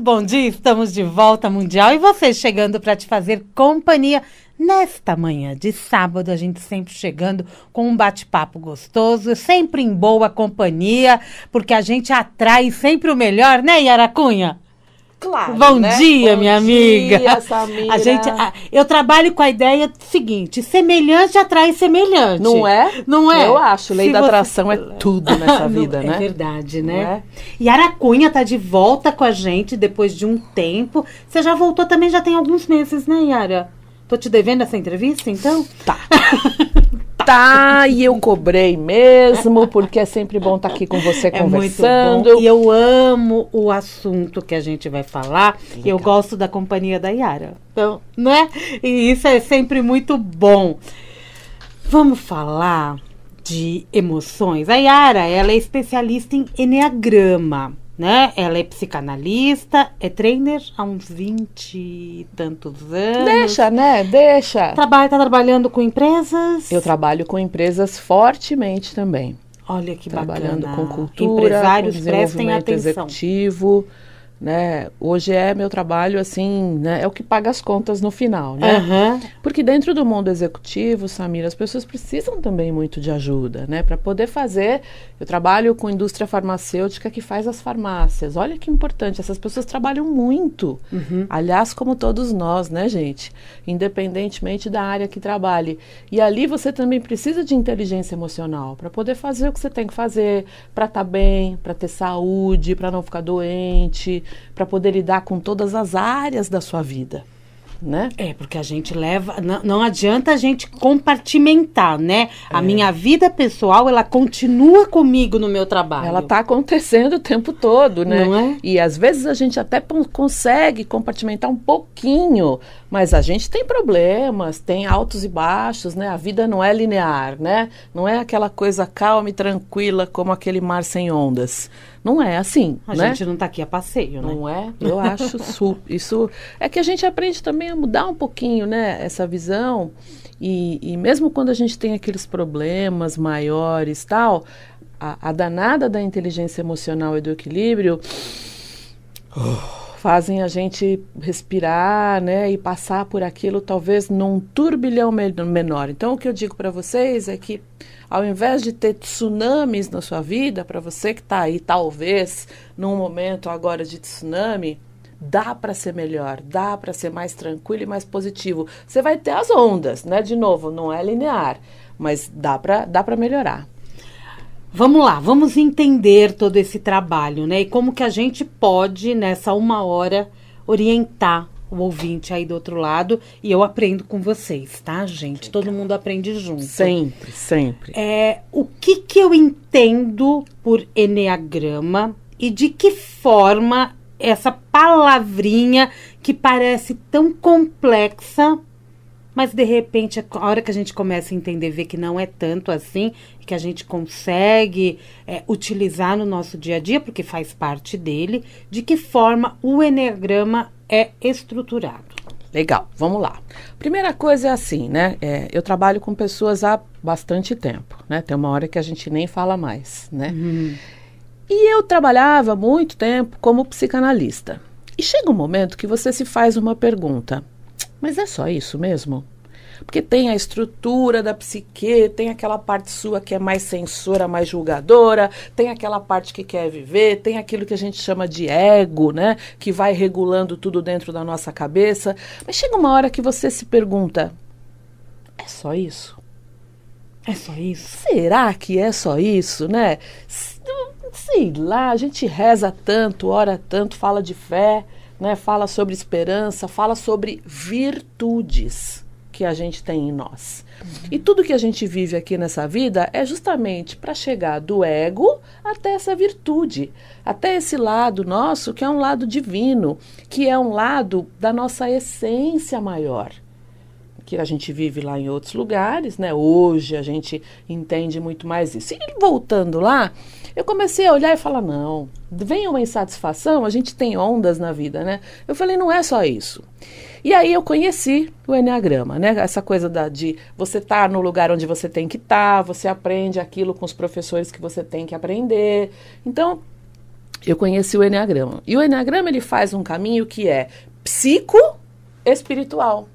muito bom dia, estamos de volta Mundial e você chegando para te fazer companhia nesta manhã de sábado, a gente sempre chegando com um bate-papo gostoso, sempre em boa companhia, porque a gente atrai sempre o melhor, né, Yara Cunha? Claro, Bom né? dia, minha amiga. Bom dia, Samira. Eu trabalho com a ideia seguinte, semelhante atrai semelhante. Não é? Não é? Eu acho, lei da atração é tudo nessa vida, né? É verdade, né? Não é? Yara Cunha tá de volta com a gente depois de um tempo. Você já voltou também, já tem alguns meses, né, Yara? Tô te devendo essa entrevista, então? Tá. Tá, e eu cobrei mesmo, porque é sempre bom estar aqui com você conversando. Muito bom. E eu amo o assunto que a gente vai falar. Legal. Eu gosto da companhia da Yara. Então, né? E isso é sempre muito bom. Vamos falar de emoções. A Yara, ela é especialista em eneagrama, né? Ela é psicanalista, é trainer há uns 20 e tantos anos. Deixa, né? Deixa. Tá trabalhando com empresas? Eu trabalho com empresas fortemente também. Olha que trabalhando bacana. Com cultura, empresários, com prestem desenvolvimento atenção. executivo, né? Hoje é meu trabalho, assim, né? É o que paga as contas no final, né? Uhum. Porque dentro do mundo executivo, Samira, as pessoas precisam também muito de ajuda, né? Para poder fazer. Eu trabalho com indústria farmacêutica que faz as farmácias. Olha que importante, essas pessoas trabalham muito. Uhum. Aliás, como todos nós, né, gente? Independentemente da área que trabalhe. E ali você também precisa de inteligência emocional para poder fazer o que você tem que fazer, para estar bem, para ter saúde, para não ficar doente, para poder lidar com todas as áreas da sua vida, né? É, porque a gente leva... Não adianta a gente compartimentar, né? A minha vida pessoal, ela continua comigo no meu trabalho. Ela está acontecendo o tempo todo, né? Não é? E às vezes a gente até consegue compartimentar um pouquinho, mas a gente tem problemas, tem altos e baixos, né? A vida não é linear, né? Não é aquela coisa calma e tranquila como aquele mar sem ondas. Não é assim, A né? gente não tá aqui a passeio, né? Não é? Eu acho isso é que a gente aprende também a mudar um pouquinho, né? Essa visão e mesmo quando a gente tem aqueles problemas maiores tal, a danada da inteligência emocional e do equilíbrio fazem a gente respirar, né? E passar por aquilo talvez num turbilhão menor. Então o que eu digo para vocês é que ao invés de ter tsunamis na sua vida, para você que está aí, talvez, num momento agora de tsunami, dá para ser melhor, dá para ser mais tranquilo e mais positivo. Você vai ter as ondas, né? De novo, não é linear, mas dá para melhorar. Vamos lá, vamos entender todo esse trabalho, né? E como que a gente pode, nessa uma hora, orientar o ouvinte aí do outro lado, e eu aprendo com vocês, tá, gente? Todo mundo aprende junto. Sempre, sempre. O que eu entendo por eneagrama e de que forma essa palavrinha que parece tão complexa, mas de repente, a hora que a gente começa a entender, ver que não é tanto assim, que a gente consegue utilizar no nosso dia a dia, porque faz parte dele, de que forma o eneagrama é estruturado. Legal, vamos lá. Primeira coisa é assim, né? Eu trabalho com pessoas há bastante tempo, né? Tem uma hora que a gente nem fala mais, né? E eu trabalhava muito tempo como psicanalista. E chega um momento que você se faz uma pergunta, mas é só isso mesmo? Porque tem a estrutura da psique, tem aquela parte sua que é mais censora, mais julgadora, tem aquela parte que quer viver, tem aquilo que a gente chama de ego, né? Que vai regulando tudo dentro da nossa cabeça. Mas chega uma hora que você se pergunta, é só isso? É só isso? Será que é só isso, né? Sei lá, a gente reza tanto, ora tanto, fala de fé, né? Fala sobre esperança, fala sobre virtudes que a gente tem em nós. E tudo que a gente vive aqui nessa vida é justamente para chegar do ego até essa virtude, até esse lado nosso que é um lado divino, que é um lado da nossa essência maior, que a gente vive lá em outros lugares, né? Hoje a gente entende muito mais isso. E voltando lá, eu comecei a olhar e falar, não, vem uma insatisfação, a gente tem ondas na vida, né? Eu falei, não é só isso. E aí eu conheci o eneagrama, né? Essa coisa de você estar no lugar onde você tem que estar, você aprende aquilo com os professores que você tem que aprender. Então, eu conheci o Eneagrama. E o Eneagrama, ele faz um caminho que é psico-espiritual.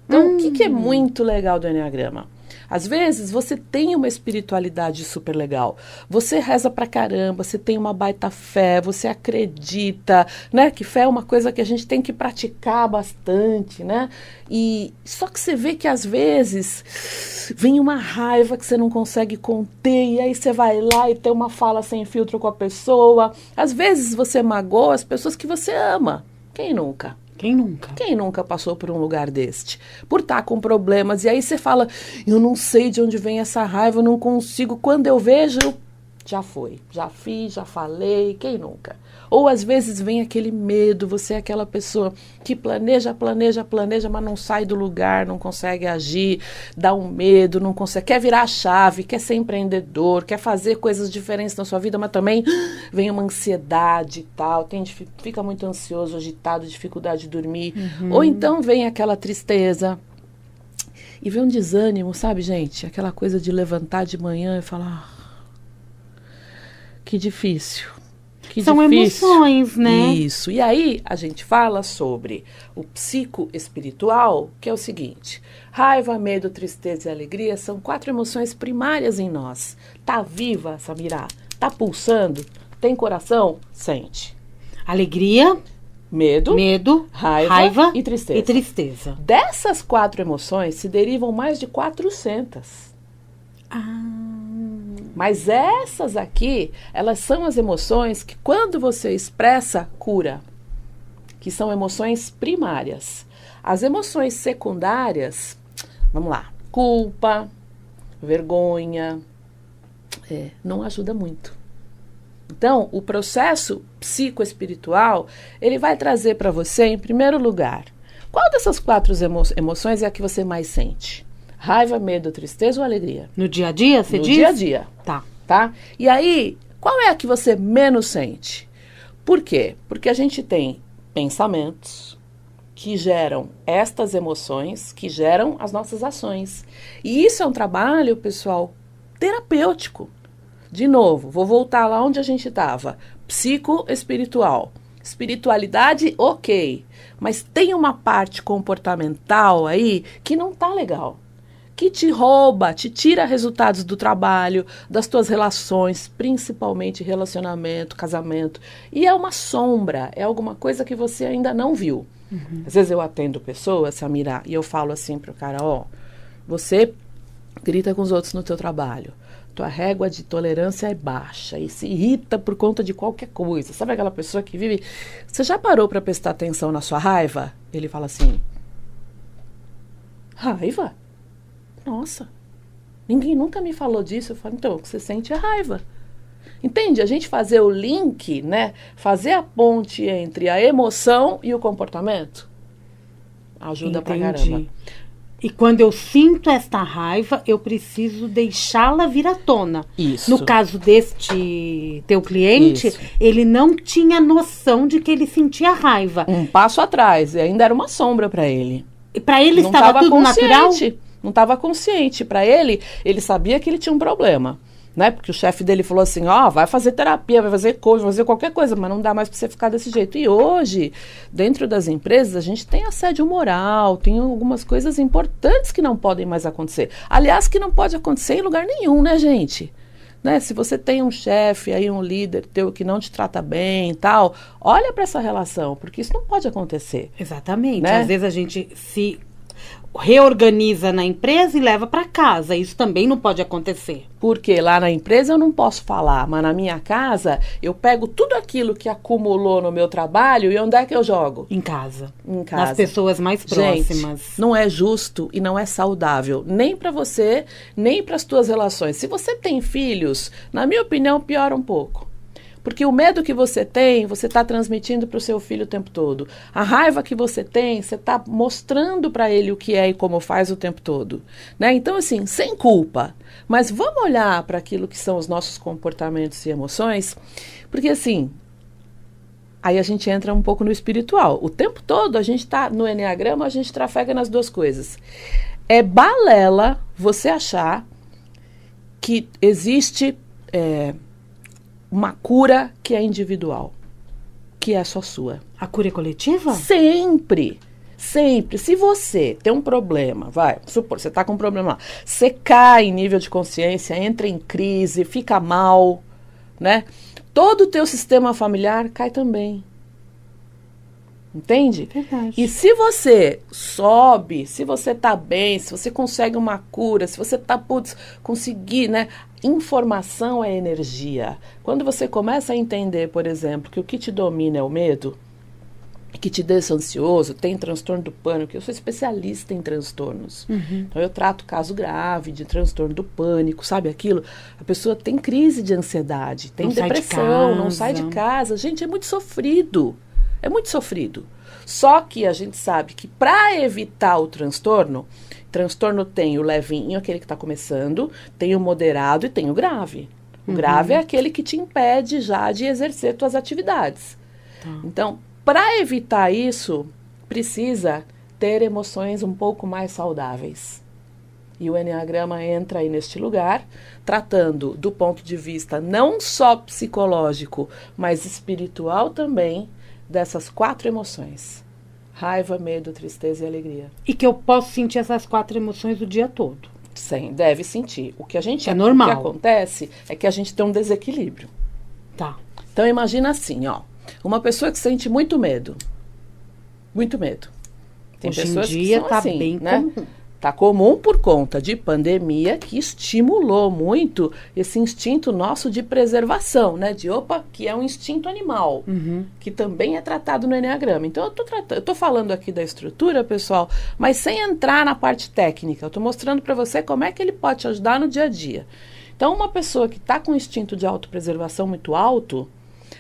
Então, o que é muito legal do Eneagrama? Às vezes, você tem uma espiritualidade super legal. Você reza pra caramba, você tem uma baita fé, você acredita, né? Que fé é uma coisa que a gente tem que praticar bastante, né? E só que você vê que às vezes vem uma raiva que você não consegue conter, e aí você vai lá e tem uma fala sem filtro com a pessoa. Às vezes você magoa as pessoas que você ama. Quem nunca? Quem nunca? Quem nunca passou por um lugar deste? Por estar com problemas. E aí você fala, eu não sei de onde vem essa raiva, eu não consigo. Quando eu vejo, já foi. Já fiz, já falei. Quem nunca? Ou às vezes vem aquele medo, você é aquela pessoa que planeja, mas não sai do lugar, não consegue agir, dá um medo, não consegue, quer virar a chave, quer ser empreendedor, quer fazer coisas diferentes na sua vida, mas também vem uma ansiedade e tal, fica muito ansioso, agitado, dificuldade de dormir. Ou então vem aquela tristeza e vem um desânimo, sabe, gente? Aquela coisa de levantar de manhã e falar, que difícil. São difícil. Emoções, né? Isso. E aí a gente fala sobre o psicoespiritual, que é o seguinte: raiva, medo, tristeza e alegria são 4 emoções primárias em nós. Tá viva, Samira? Tá pulsando? Tem coração? Sente. Alegria, medo, raiva e tristeza. Dessas 4 emoções se derivam mais de 400. Mas essas aqui, elas são as emoções que quando você expressa, cura. Que são emoções primárias. As emoções secundárias, vamos lá, culpa, vergonha, não ajuda muito. Então, o processo psicoespiritual, ele vai trazer para você, em primeiro lugar, qual dessas 4 emoções é a que você mais sente? Raiva, medo, tristeza ou alegria? No dia a dia, você diz? No dia a dia. Tá. E aí, qual é a que você menos sente? Por quê? Porque a gente tem pensamentos que geram estas emoções, que geram as nossas ações. E isso é um trabalho, pessoal, terapêutico. De novo, vou voltar lá onde a gente estava. Psicoespiritual. Espiritualidade, ok. Mas tem uma parte comportamental aí que não tá legal. Que te rouba, te tira resultados do trabalho, das tuas relações, principalmente relacionamento, casamento. E é uma sombra, é alguma coisa que você ainda não viu. Às vezes eu atendo pessoas, Samira, e eu falo assim pro cara, você grita com os outros no teu trabalho. Tua régua de tolerância é baixa e se irrita por conta de qualquer coisa. Sabe aquela pessoa que vive... Você já parou para prestar atenção na sua raiva? Ele fala assim, raiva? Nossa, ninguém nunca me falou disso. Eu falo, então, o que você sente é raiva. Entende? A gente fazer o link, né? Fazer a ponte entre a emoção e o comportamento ajuda pra caramba. E quando eu sinto esta raiva, eu preciso deixá-la vir à tona. Isso. No caso deste teu cliente, ele não tinha noção de que ele sentia raiva. Um passo atrás, e ainda era uma sombra para ele. E para ele estava tudo natural? Não estava consciente. Para ele sabia que ele tinha um problema. Né? Porque o chefe dele falou assim, vai fazer terapia, vai fazer coach, vai fazer qualquer coisa, mas não dá mais para você ficar desse jeito. E hoje, dentro das empresas, a gente tem assédio moral, tem algumas coisas importantes que não podem mais acontecer. Aliás, que não pode acontecer em lugar nenhum, né, gente? Né? Se você tem um chefe, aí um líder teu que não te trata bem e tal, olha para essa relação, porque isso não pode acontecer. Exatamente. Né? Às vezes a gente se reorganiza na empresa e leva para casa. Isso também não pode acontecer. Porque lá na empresa eu não posso falar, mas na minha casa eu pego tudo aquilo que acumulou no meu trabalho e onde é que eu jogo? Em casa. Em casa. Nas pessoas mais próximas. Gente, não é justo e não é saudável, nem para você, nem para as tuas relações. Se você tem filhos, na minha opinião, piora um pouco. Porque o medo que você tem, você está transmitindo para o seu filho o tempo todo. A raiva que você tem, você está mostrando para ele o que é e como faz o tempo todo. Né? Então, assim, sem culpa. Mas vamos olhar para aquilo que são os nossos comportamentos e emoções, porque, assim, aí a gente entra um pouco no espiritual. O tempo todo a gente está no Eneagrama, a gente trafega nas duas coisas. É balela você achar que existe... uma cura que é individual, que é só sua. A cura é coletiva? Sempre. Sempre. Se você tem um problema, supor, você está com um problema lá, você cai em nível de consciência, entra em crise, fica mal, né? Todo o teu sistema familiar cai também. Entende? Verdade. E se você sobe, se você tá bem, se você consegue uma cura, se você tá, conseguir, né? Informação é energia. Quando você começa a entender, por exemplo, que o que te domina é o medo, que te deixa ansioso, tem transtorno do pânico, eu sou especialista em transtornos. Então eu trato caso grave de transtorno do pânico, sabe aquilo? A pessoa tem crise de ansiedade, tem depressão, não sai de casa. Gente, é muito sofrido. É muito sofrido. Só que a gente sabe que para evitar o transtorno tem o levinho, aquele que está começando, tem o moderado e tem o grave. O grave é aquele que te impede já de exercer suas atividades. Então, para evitar isso, precisa ter emoções um pouco mais saudáveis. E o Eneagrama entra aí neste lugar, tratando do ponto de vista não só psicológico, mas espiritual também, dessas 4 emoções. Raiva, medo, tristeza e alegria. E que eu posso sentir essas 4 emoções o dia todo. Sim, deve sentir. O que normal. O que acontece é que a gente tem um desequilíbrio. Tá. Então imagina assim, ó. Uma pessoa que sente muito medo. Muito medo. Tem Hoje pessoas em dia que são tá assim, bem né? comum. Tá comum por conta de pandemia que estimulou muito esse instinto nosso de preservação, né? Que é um instinto animal, que também é tratado no Eneagrama. Então, eu tô falando aqui da estrutura, pessoal, mas sem entrar na parte técnica. Eu tô mostrando para você como é que ele pode te ajudar no dia a dia. Então, uma pessoa que tá com um instinto de autopreservação muito alto,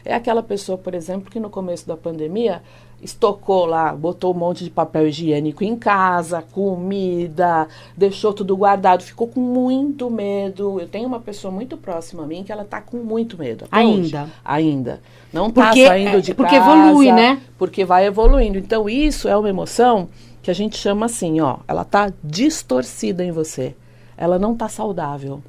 é aquela pessoa, por exemplo, que no começo da pandemia estocou lá, botou um monte de papel higiênico em casa, comida, deixou tudo guardado, ficou com muito medo. Eu tenho uma pessoa muito próxima a mim que ela tá com muito medo. Ainda. Não tá saindo de casa. Porque evolui, né? Porque vai evoluindo. Então, isso é uma emoção que a gente chama assim, ó, ela tá distorcida em você. Ela não tá saudável.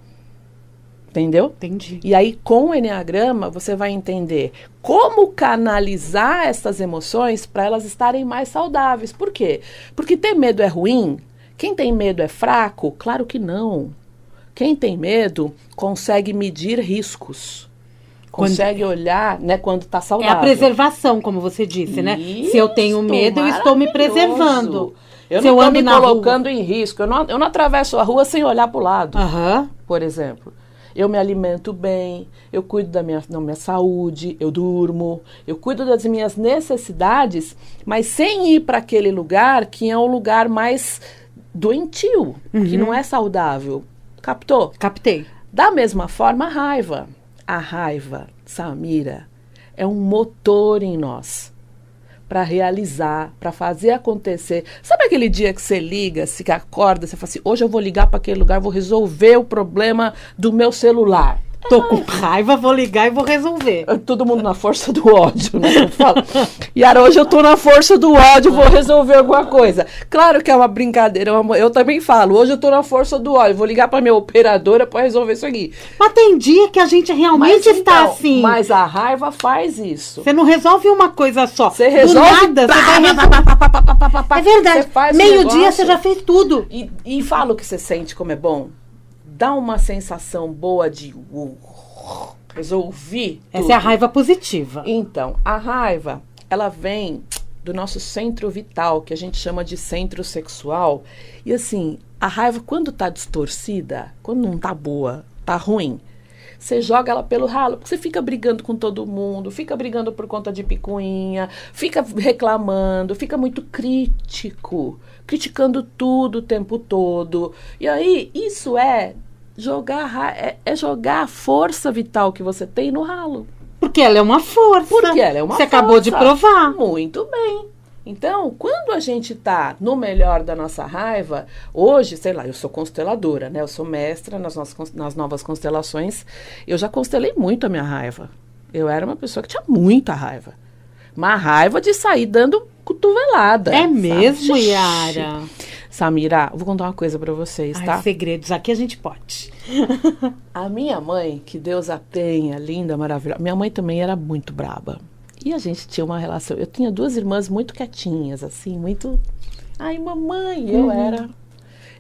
Entendeu? Entendi. E aí, com o Eneagrama, você vai entender como canalizar essas emoções para elas estarem mais saudáveis. Por quê? Porque ter medo é ruim? Quem tem medo é fraco? Claro que não. Quem tem medo consegue medir riscos. Consegue olhar, né, quando está saudável. É a preservação, como você disse, né? Se eu tenho medo, eu estou me preservando. Eu não estou me colocando em risco. Eu não atravesso a rua sem olhar para o lado, por exemplo. Eu me alimento bem, eu cuido da minha saúde, eu durmo, eu cuido das minhas necessidades, mas sem ir para aquele lugar que é um lugar mais doentio, que não é saudável. Captou? Captei. Da mesma forma, a raiva. A raiva, Samira, é um motor em nós para realizar, para fazer acontecer. Sabe aquele dia que você liga, se acorda, você fala assim, hoje eu vou ligar para aquele lugar, vou resolver o problema do meu celular. Tô com raiva, vou ligar e vou resolver. Todo mundo na força do ódio, né? Eu falo, Yara, hoje eu tô na força do ódio, vou resolver alguma coisa. Claro que é uma brincadeira, eu também falo, hoje eu tô na força do ódio, vou ligar pra minha operadora pra resolver isso aqui. Mas tem dia que a gente realmente está assim. Mas a raiva faz isso. Você não resolve uma coisa só. Você resolve. Do nada, você vai resolver. É verdade. Meio-dia você já fez tudo. E fala o que você sente como é bom. Dá uma sensação boa de resolvi tudo. Essa é a raiva positiva. Então, a raiva, ela vem do nosso centro vital, que a gente chama de centro sexual. E assim, a raiva, quando tá distorcida, quando não tá boa, tá ruim, você joga ela pelo ralo, porque você fica brigando com todo mundo, fica brigando por conta de picuinha, fica reclamando, fica muito crítico, criticando tudo o tempo todo. E aí, isso é jogar a força vital que você tem no ralo. Porque ela é uma força. Porque ela é uma força. Você força. Acabou de provar. Muito bem. Então, quando a gente tá no melhor da nossa raiva, hoje, sei lá, eu sou consteladora, né? Eu sou mestra nas novas constelações. Eu já constelei muito a minha raiva. Eu era uma pessoa que tinha muita raiva. Uma raiva de sair dando cotovelada. É mesmo, Yara? Samira, vou contar uma coisa pra vocês, Ai, tá? segredos, aqui a gente pode. A minha mãe, que Deus a tenha, linda, maravilhosa. Minha mãe também era muito braba. E a gente tinha uma relação. Eu tinha 2 irmãs muito quietinhas, assim, muito. Ai, mamãe,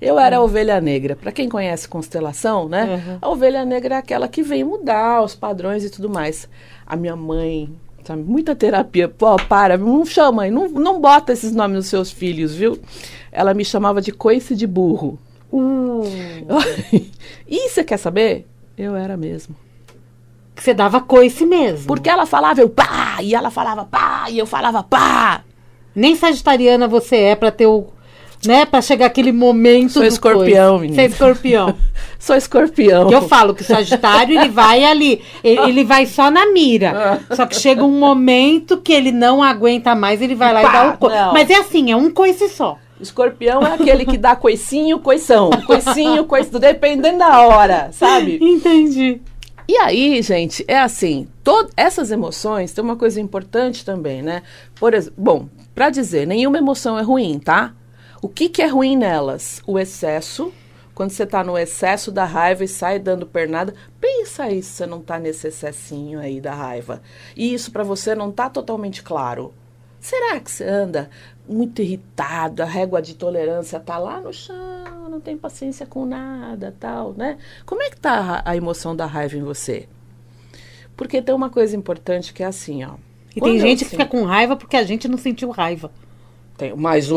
eu era a ovelha negra. Para quem conhece constelação, né? A ovelha negra é aquela que vem mudar os padrões e tudo mais. A minha mãe, sabe, muita terapia. Pô, para, não chama, não bota esses nomes nos seus filhos, viu? Ela me chamava de coice de burro. E você quer saber? Eu era mesmo. Você dava coice mesmo. Porque ela falava eu pá, e ela falava pá, e eu falava pá. Nem sagitariana você é pra ter o... Né, pra chegar aquele momento. Sou escorpião, menina. Você é escorpião. Sou escorpião. Que eu falo que o Sagitário, ele vai ali, ele vai só na mira. Só que chega um momento que ele não aguenta mais, ele vai lá e dá o coice. Mas é assim, é um coice só. Escorpião é aquele que dá coicinho, coição. Coicinho, coição, dependendo da hora, sabe? Entendi. E aí, gente, é assim, essas emoções, tem uma coisa importante também, né? Por exemplo, bom, pra dizer, nenhuma emoção é ruim, tá? O que é ruim nelas? O excesso. Quando você tá no excesso da raiva e sai dando pernada, pensa aí se você não tá nesse excessinho aí da raiva. E isso pra você não tá totalmente claro. Será que você anda muito irritado, a régua de tolerância tá lá no chão, não tem paciência com nada, tal, né? Como é que tá a emoção da raiva em você? Porque tem uma coisa importante que é assim, ó. E tem gente que fica com raiva porque a gente não sentiu raiva. Mas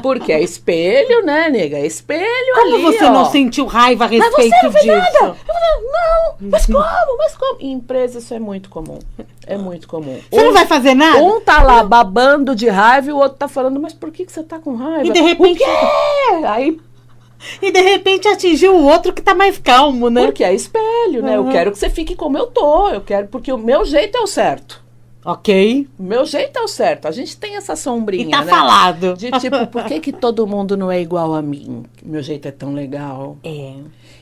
porque é espelho, né, nega? É espelho. Como ali, você não sentiu raiva a respeito disso? Mas você não fez nada. Não, mas como? Em empresa isso é muito comum. É muito comum. Você não vai fazer nada? Um tá lá babando de raiva e o outro tá falando, mas por que você tá com raiva? E de repente... O quê? Aí... E de repente atingiu o outro que tá mais calmo, né? Porque é espelho, né? Eu quero que você fique como eu tô. Eu quero, porque o meu jeito é o certo. Ok. O meu jeito é o certo. A gente tem essa sombrinha, e tá né? falado. De tipo, por que todo mundo não é igual a mim? Meu jeito é tão legal. É.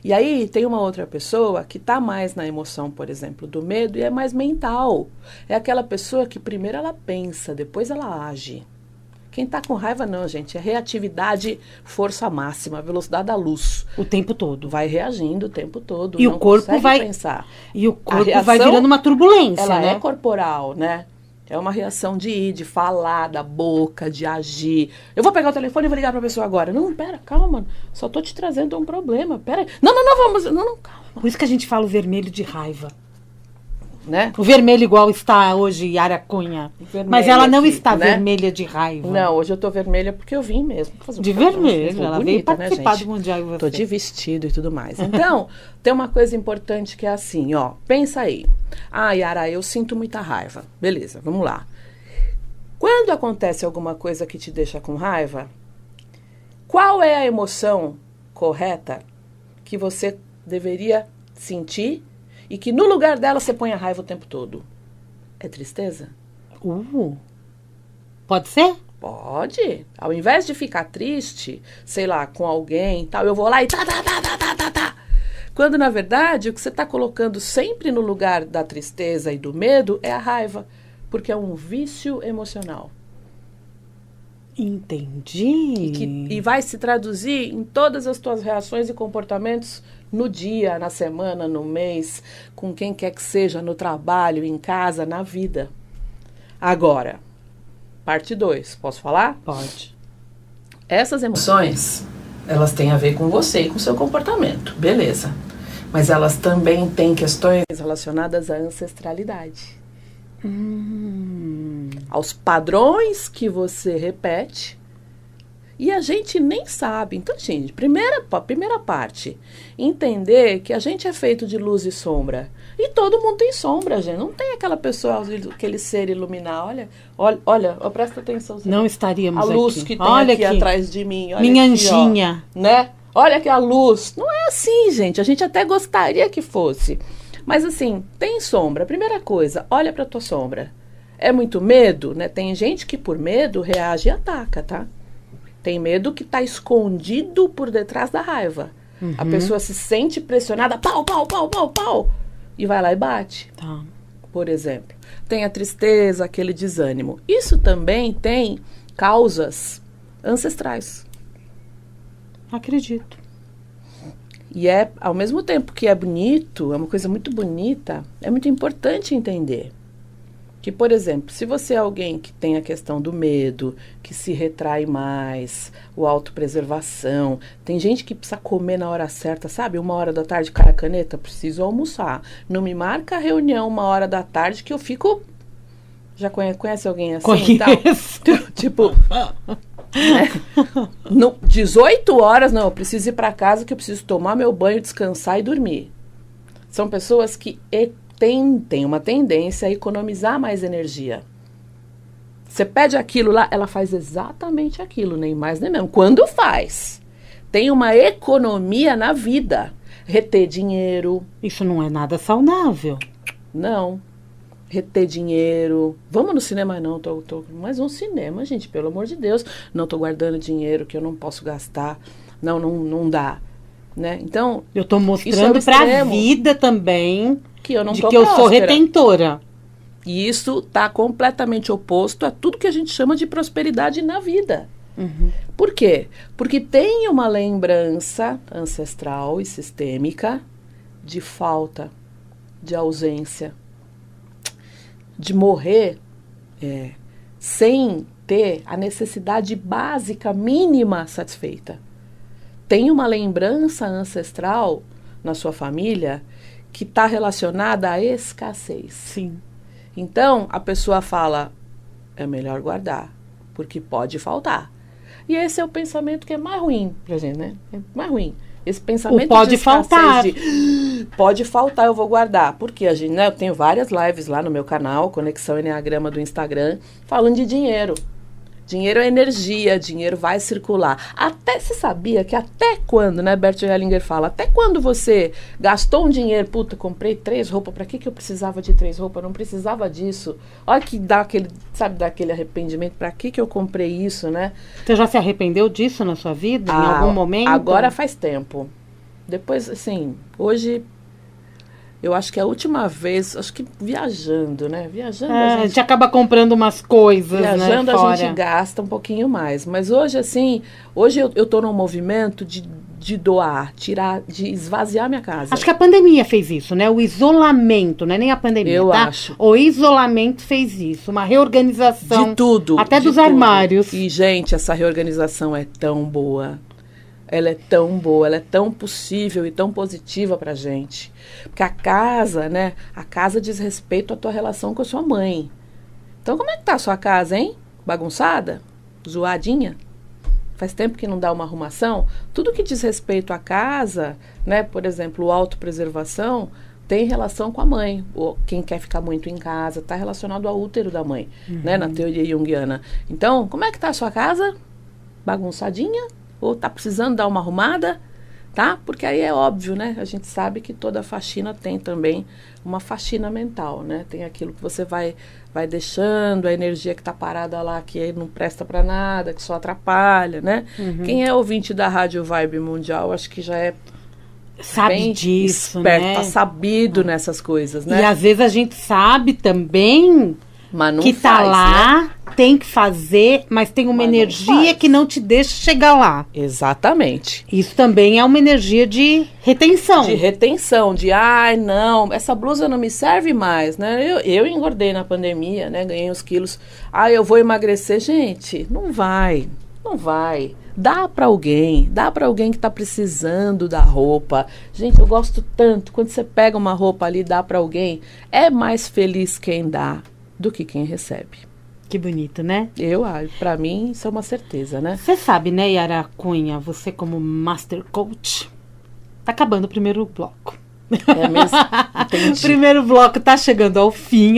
E aí tem uma outra pessoa que tá mais na emoção, por exemplo, do medo e é mais mental. É aquela pessoa que primeiro ela pensa, depois ela age. Quem tá com raiva não, gente. É reatividade, força máxima, velocidade da luz. O tempo todo. Vai reagindo o tempo todo. E não o corpo consegue vai pensar. E o corpo reação, vai virando uma turbulência, ela né? é corporal, né? É uma reação de ir, de falar, da boca, de agir. Eu vou pegar o telefone e vou ligar pra pessoa agora. Não, pera, calma. Só tô te trazendo um problema. Pera aí. Não, vamos. Não, calma. Por isso que a gente fala o vermelho de raiva. Né? O vermelho igual está hoje Yara Cunha. Vermelho mas ela não aqui, está né? vermelha de raiva. Não, hoje eu tô vermelha porque eu vim mesmo. Fazer um de programa, vermelho. Ela veio participar, né, gente? do Mundial e você. Tô de vestido e tudo mais. Então, tem uma coisa importante que é assim, ó. Pensa aí. Ah, Yara, eu sinto muita raiva. Beleza, vamos lá. Quando acontece alguma coisa que te deixa com raiva, qual é a emoção correta que você deveria sentir e que no lugar dela você põe a raiva o tempo todo? É tristeza? Pode ser? Pode. Ao invés de ficar triste, sei lá, com alguém e tal, eu vou lá e tá. Quando, na verdade, o que você está colocando sempre no lugar da tristeza e do medo é a raiva. Porque é um vício emocional. Entendi. E vai se traduzir em todas as tuas reações e comportamentos no dia, na semana, no mês, com quem quer que seja, no trabalho, em casa, na vida. Agora, parte 2. Posso falar? Pode. Essas emoções, elas têm a ver com você e com o seu comportamento. Beleza. Mas elas também têm questões relacionadas à ancestralidade. Aos padrões que você repete e a gente nem sabe. Então, gente, primeira parte, entender que a gente é feito de luz e sombra. E todo mundo tem sombra, gente. Não tem aquela pessoa, aquele ser iluminar. Olha, presta atenção. Não estaríamos aqui. A luz que tem olha aqui atrás de mim. Olha minha aqui, anjinha. Ó, né? Olha aqui a luz. Não é assim, gente. A gente até gostaria que fosse. Mas assim, tem sombra. Primeira coisa, olha pra tua sombra. É muito medo, né? Tem gente que por medo reage e ataca, tá? Tem medo que tá escondido por detrás da raiva. A pessoa se sente pressionada, pau, e vai lá e bate. Tá. Por exemplo. Tem a tristeza, aquele desânimo. Isso também tem causas ancestrais. Acredito. E ao mesmo tempo que é bonito, é uma coisa muito bonita, é muito importante entender que, por exemplo, se você é alguém que tem a questão do medo, que se retrai mais, o autopreservação, tem gente que precisa comer na hora certa, sabe? 1h da tarde, cara, caneta, preciso almoçar. Não me marca a reunião 1h da tarde que eu fico... Já conhece alguém assim? Conheço. Tipo... Né? 18 horas, não, eu preciso ir para casa que eu preciso tomar meu banho, descansar e dormir. São pessoas que têm uma tendência a economizar mais energia. Você pede aquilo lá, ela faz exatamente aquilo, nem mais nem menos. Quando faz, tem uma economia na vida. Reter dinheiro. Isso não é nada saudável. Não. Reter dinheiro. Vamos no cinema? Não, mas um cinema, gente, pelo amor de Deus. Não tô guardando dinheiro que eu não posso gastar. Não dá. Né? Então, eu tô mostrando pra vida também que eu não de tô que próspera. Eu sou retentora. E isso tá completamente oposto a tudo que a gente chama de prosperidade na vida. Uhum. Por quê? Porque tem uma lembrança ancestral e sistêmica de falta, de ausência, de morrer sem ter a necessidade básica mínima satisfeita. Tem uma lembrança ancestral na sua família que está relacionada à escassez. Sim. Então, a pessoa fala, é melhor guardar, porque pode faltar. E esse é o pensamento que é mais ruim pra gente, né? É mais ruim. Esse pensamento pode de escassez, faltar. Pode faltar, eu vou guardar. Porque a gente, né, eu tenho várias lives lá no meu canal, Conexão Enneagrama do Instagram, falando de dinheiro. Dinheiro é energia, dinheiro vai circular. Você sabia que até quando, né, Bert Hellinger fala, até quando você gastou um dinheiro, puta, comprei 3 roupas, pra que eu precisava de 3 roupas? Não precisava disso. Olha que dá aquele arrependimento, pra que eu comprei isso, né? Você já se arrependeu disso na sua vida, em algum momento? Agora faz tempo. Depois, assim, hoje... Eu acho que a última vez, acho que viajando, né? Viajando a gente acaba comprando umas coisas, viajando, né? A gente gasta um pouquinho mais. Mas hoje, assim, eu tô num movimento de doar, de esvaziar minha casa. Acho que a pandemia fez isso, né? O isolamento, não é nem a pandemia, eu tá? acho. O isolamento fez isso, uma reorganização. De tudo. Até dos tudo. armários. E, gente, essa reorganização é tão boa. Ela é tão boa, ela é tão possível e tão positiva pra gente. Porque a casa, né? A casa diz respeito à tua relação com a sua mãe. Então, como é que tá a sua casa, hein? Bagunçada? Zoadinha? Faz tempo que não dá uma arrumação? Tudo que diz respeito à casa, né? Por exemplo, autopreservação, tem relação com a mãe. Ou quem quer ficar muito em casa, tá relacionado ao útero da mãe, né? Na teoria junguiana. Então, como é que tá a sua casa? Bagunçadinha? Ou tá precisando dar uma arrumada, tá? Porque aí é óbvio, né? A gente sabe que toda faxina tem também uma faxina mental, né? Tem aquilo que você vai deixando, a energia que tá parada lá, que não presta para nada, que só atrapalha, né? Uhum. Quem é ouvinte da Rádio Vibe Mundial, acho que já sabe bem disso, esperto, né? Tá sabido nessas coisas, né? E às vezes a gente sabe também... Mas não que faz, tá lá, né? Tem que fazer, mas tem uma energia que não te deixa chegar lá. Exatamente. Isso também é uma energia de retenção. De retenção, não, essa blusa não me serve mais, né? Eu engordei na pandemia, né? Ganhei uns quilos. Eu vou emagrecer. Gente, não vai. Dá pra alguém que tá precisando da roupa. Gente, eu gosto tanto, quando você pega uma roupa ali e dá pra alguém, é mais feliz quem dá do que quem recebe. Que bonito, né? Pra mim, isso é uma certeza, né? Você sabe, né, Yara Cunha, você como Master Coach, tá acabando o primeiro bloco. É mesmo? Entendi. O primeiro bloco tá chegando ao fim.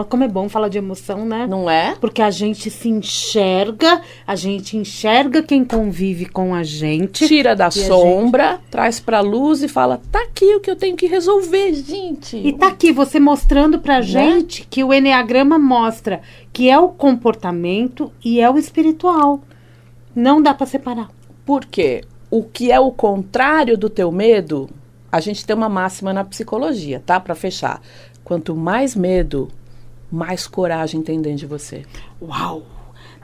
Como é bom falar de emoção, né? Não é? Porque a gente se enxerga, quem convive com a gente. Tira da sombra, traz pra luz e fala, tá aqui o que eu tenho que resolver, gente. E tá aqui você mostrando pra gente que o Enneagrama mostra que é o comportamento e é o espiritual. Não dá pra separar. Por quê? O que é o contrário do teu medo... A gente tem uma máxima na psicologia, tá? Pra fechar. Quanto mais medo, mais coragem tem dentro de você. Uau!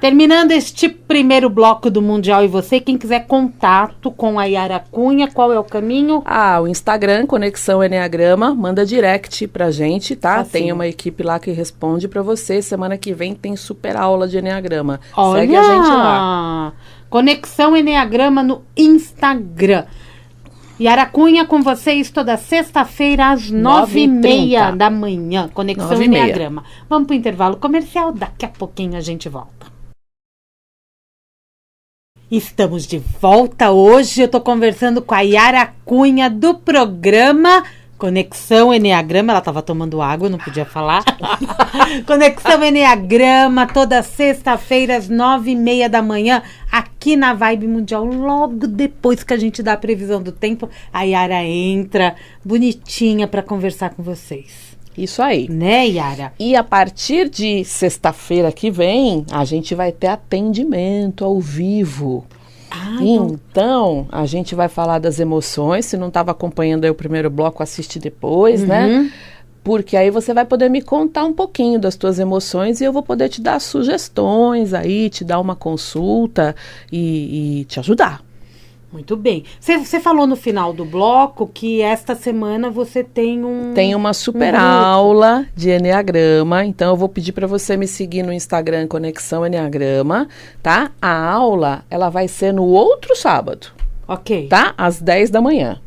Terminando este primeiro bloco do Mundial e você, quem quiser contato com a Yara Cunha, qual é o caminho? O Instagram, Conexão Eneagrama, manda direct pra gente, tá? Assim. Tem uma equipe lá que responde pra você. Semana que vem tem super aula de Eneagrama. Olha! Segue a gente lá. Conexão Eneagrama no Instagram. Yara Cunha com vocês toda sexta-feira às 9h30 da manhã. Conexão Eneagrama. Vamos pro intervalo comercial, daqui a pouquinho a gente volta. Estamos de volta hoje. Eu tô conversando com a Yara Cunha do programa Conexão Eneagrama. Ela tava tomando água, não podia falar. Conexão Eneagrama, toda sexta-feira às 9h30 da manhã, aqui na Vibe Mundial. Logo depois que a gente dá a previsão do tempo, a Yara entra bonitinha para conversar com vocês. Isso aí. Né, Yara? E a partir de sexta-feira que vem, a gente vai ter atendimento ao vivo. Então, a gente vai falar das emoções. Se não estava acompanhando aí o primeiro bloco, assiste depois, né? Porque aí você vai poder me contar um pouquinho das tuas emoções e eu vou poder te dar sugestões aí, te dar uma consulta e te ajudar. Muito bem. Você falou no final do bloco que esta semana você tem uma super aula de Eneagrama, então eu vou pedir para você me seguir no Instagram Conexão Eneagrama, tá? A aula, ela vai ser no outro sábado. Ok. Tá? Às 10 da manhã.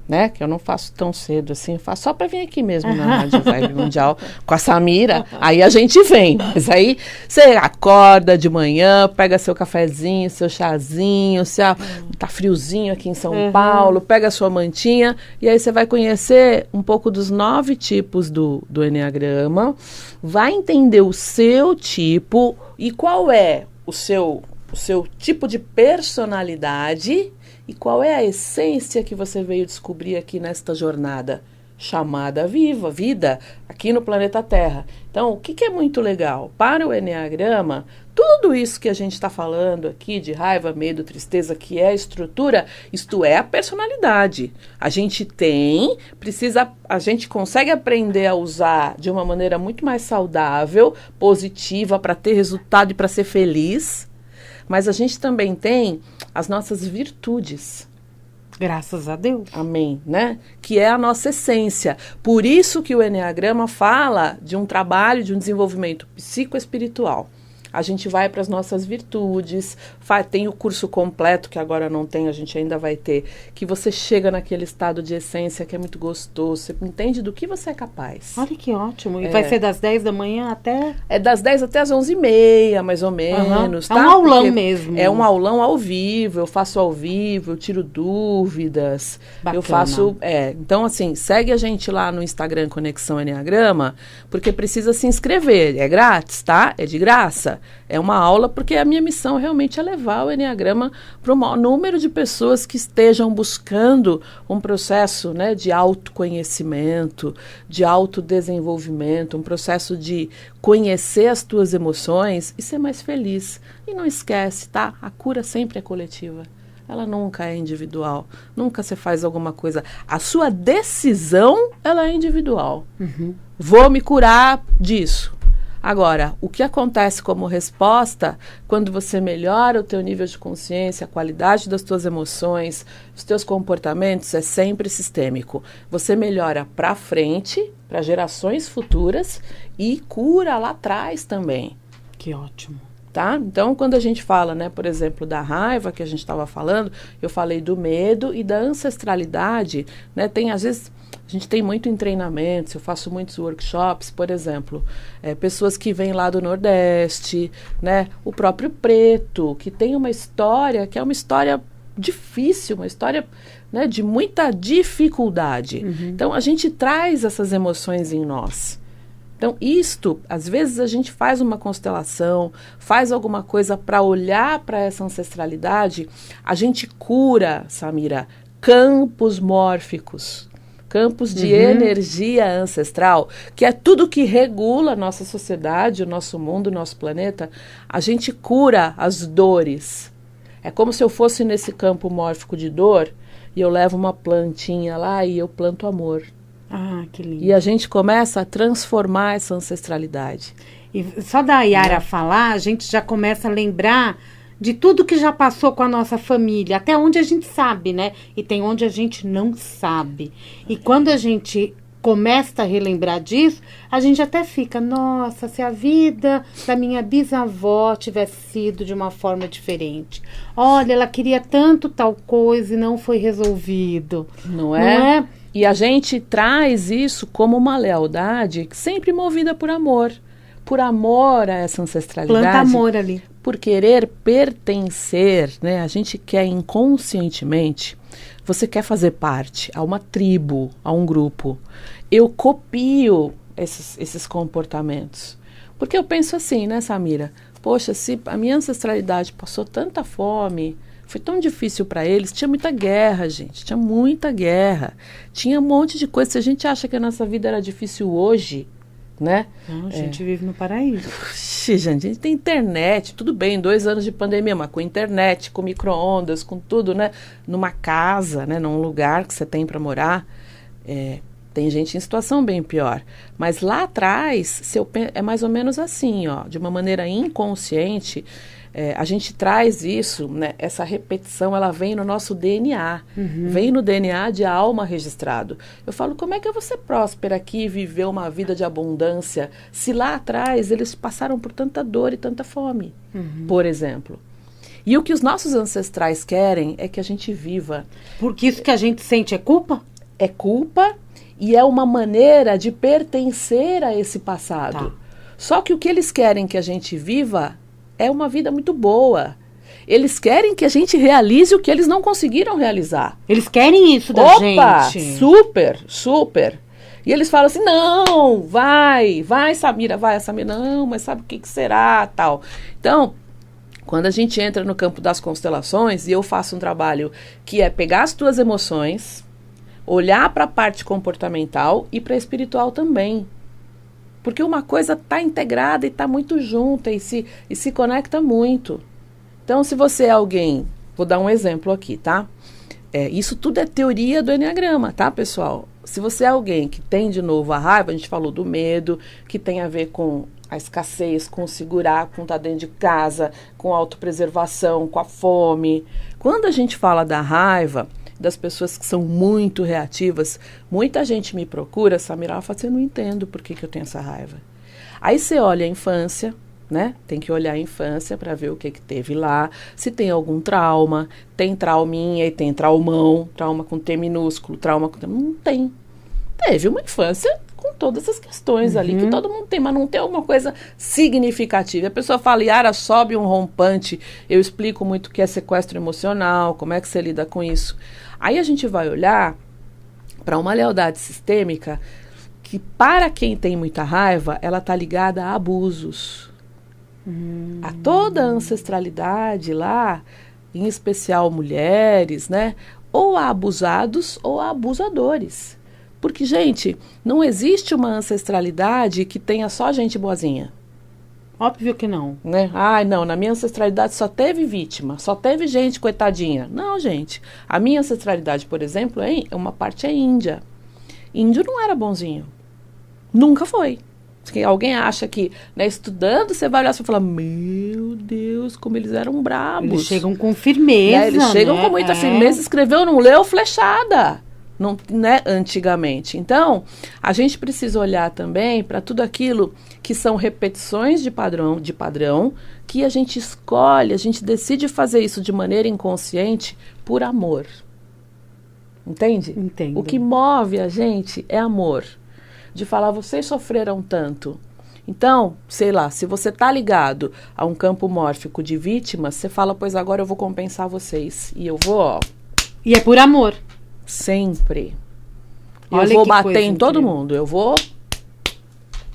Né? Que eu não faço tão cedo assim, eu faço só para vir aqui mesmo na Rádio Vibe Mundial com a Samira, aí a gente vem, mas aí você acorda de manhã, pega seu cafezinho, seu chazinho, tá friozinho aqui em São Paulo, pega a sua mantinha e aí você vai conhecer um pouco dos 9 tipos do Eneagrama, vai entender o seu tipo e qual é o seu tipo de personalidade. E qual é a essência que você veio descobrir aqui nesta jornada chamada vida, aqui no planeta Terra? Então, o que é muito legal? Para o Eneagrama, tudo isso que a gente está falando aqui de raiva, medo, tristeza, que é a estrutura, isto é a personalidade. A gente a gente consegue aprender a usar de uma maneira muito mais saudável, positiva, para ter resultado e para ser feliz. Mas a gente também tem as nossas virtudes. Graças a Deus. Amém, né? Que é a nossa essência. Por isso que o Eneagrama fala de um trabalho, de um desenvolvimento psicoespiritual. A gente vai para as nossas virtudes, tem o curso completo, que agora não tem, a gente ainda vai ter, que você chega naquele estado de essência que é muito gostoso, você entende do que você é capaz. Olha que ótimo. E vai ser das 10 da manhã até... É das 10 até as 11h30, mais ou menos. Tá? É um aulão mesmo. É um aulão ao vivo, eu faço ao vivo, eu tiro dúvidas. Bacana. Eu faço... Então, assim, segue a gente lá no Instagram Conexão Eneagrama, porque precisa se inscrever. É grátis, tá? É de graça. É uma aula porque a minha missão realmente é levar o Eneagrama para o maior número de pessoas que estejam buscando um processo, né, de autoconhecimento, de autodesenvolvimento, um processo de conhecer as tuas emoções e ser mais feliz. E não esquece, tá? A cura sempre é coletiva. Ela nunca é individual. Nunca você faz alguma coisa. A sua decisão, ela é individual. Vou me curar disso. Agora, o que acontece como resposta quando você melhora o teu nível de consciência, a qualidade das tuas emoções, os teus comportamentos, é sempre sistêmico. Você melhora para frente, para gerações futuras e cura lá atrás também. Que ótimo. Tá? Então, quando a gente fala, né, por exemplo, da raiva que a gente estava falando, eu falei do medo e da ancestralidade, né? Tem, às vezes, a gente tem muito em treinamentos, eu faço muitos workshops, por exemplo, pessoas que vêm lá do Nordeste, né? O próprio preto, que tem uma história, que é uma história difícil, uma história, né, de muita dificuldade. Então, a gente traz essas emoções em nós. Então, às vezes a gente faz uma constelação, faz alguma coisa para olhar para essa ancestralidade, a gente cura, Samira, campos mórficos, campos de energia ancestral, que é tudo que regula a nossa sociedade, o nosso mundo, o nosso planeta. A gente cura as dores. É como se eu fosse nesse campo mórfico de dor e eu levo uma plantinha lá e eu planto amor. Ah, que lindo. E a gente começa a transformar essa ancestralidade. E só da Yara falar, a gente já começa a lembrar de tudo que já passou com a nossa família, até onde a gente sabe, né? E tem onde a gente não sabe. E quando a gente começa a relembrar disso, a gente até fica, nossa, se a vida da minha bisavó tivesse sido de uma forma diferente. Olha, ela queria tanto tal coisa e não foi resolvido. Não é? E a gente traz isso como uma lealdade sempre movida por amor. Por amor a essa ancestralidade. Planta amor ali. Por querer pertencer, né? A gente quer inconscientemente, você quer fazer parte a uma tribo, a um grupo. Eu copio esses comportamentos. Porque eu penso assim, né, Samira? Poxa, se a minha ancestralidade passou tanta fome, foi tão difícil para eles, tinha muita guerra, gente, tinha muita guerra. Tinha um monte de coisa. Se a gente acha que a nossa vida era difícil hoje, né? Não, a gente vive no paraíso. Gente, a gente tem internet, tudo bem, 2 anos de pandemia, mas com internet, com micro-ondas, com tudo, né? Numa casa, né? Num lugar que você tem para morar, tem gente em situação bem pior. Mas lá atrás, é mais ou menos assim, ó, de uma maneira inconsciente, a gente traz isso, né? Essa repetição, ela vem no nosso DNA, vem no DNA de alma registrado. Eu falo, como é que eu vou ser próspera aqui e viver uma vida de abundância, se lá atrás eles passaram por tanta dor e tanta fome, por exemplo. E o que os nossos ancestrais querem é que a gente viva. Porque isso que a gente sente é culpa? É culpa e é uma maneira de pertencer a esse passado. Tá. Só que o que eles querem que a gente viva é uma vida muito boa. Eles querem que a gente realize o que eles não conseguiram realizar. Eles querem isso da gente. Super, super. E eles falam assim, não, vai, Samira, vai, Samira, não, mas sabe o que será, tal. Então, quando a gente entra no campo das constelações, e eu faço um trabalho que é pegar as tuas emoções, olhar para a parte comportamental e para a espiritual também. Porque uma coisa está integrada e está muito junta e se conecta muito. Então, se você é alguém... Vou dar um exemplo aqui, tá? Isso tudo é teoria do Eneagrama, tá, pessoal? Se você é alguém que tem, de novo, a raiva, a gente falou do medo, que tem a ver com a escassez, com segurar, com estar dentro de casa, com a autopreservação, com a fome. Quando a gente fala da raiva... das pessoas que são muito reativas, muita gente me procura, Samira, ela fala assim, eu não entendo por que eu tenho essa raiva. Aí você olha a infância, né? Tem que olhar a infância para ver o que teve lá, se tem algum trauma, tem trauminha e tem traumão, trauma com T minúsculo, trauma com T... Não tem. Teve uma infância com todas essas questões ali, que todo mundo tem, mas não tem alguma coisa significativa. A pessoa fala, Yara, sobe um rompante, eu explico muito o que é sequestro emocional, como é que você lida com isso. Aí a gente vai olhar para uma lealdade sistêmica que, para quem tem muita raiva, ela está ligada a abusos. A toda a ancestralidade lá, em especial mulheres, né? Ou a abusados ou a abusadores. Porque, gente, não existe uma ancestralidade que tenha só gente boazinha. Óbvio que não. Né? Ai, não, na minha ancestralidade só teve vítima, só teve gente coitadinha. Não, gente. A minha ancestralidade, por exemplo, uma parte é índia. Índio não era bonzinho. Nunca foi. Se alguém acha que, né, estudando, você vai olhar e falar, meu Deus, como eles eram bravos. Eles chegam com firmeza, né? Eles chegam com muita firmeza, escreveu, não leu, flechada. Não, né, antigamente. Então, a gente precisa olhar também para tudo aquilo que são repetições de padrão, que a gente escolhe, a gente decide fazer isso de maneira inconsciente por amor. Entende? Entendo. O que move a gente é amor. De falar, vocês sofreram tanto. Então, sei lá, se você está ligado a um campo mórfico de vítimas, você fala, pois agora eu vou compensar vocês. E eu vou, ó... E é por amor. Sempre. Olha, eu vou bater em incrível. todo mundo. Eu vou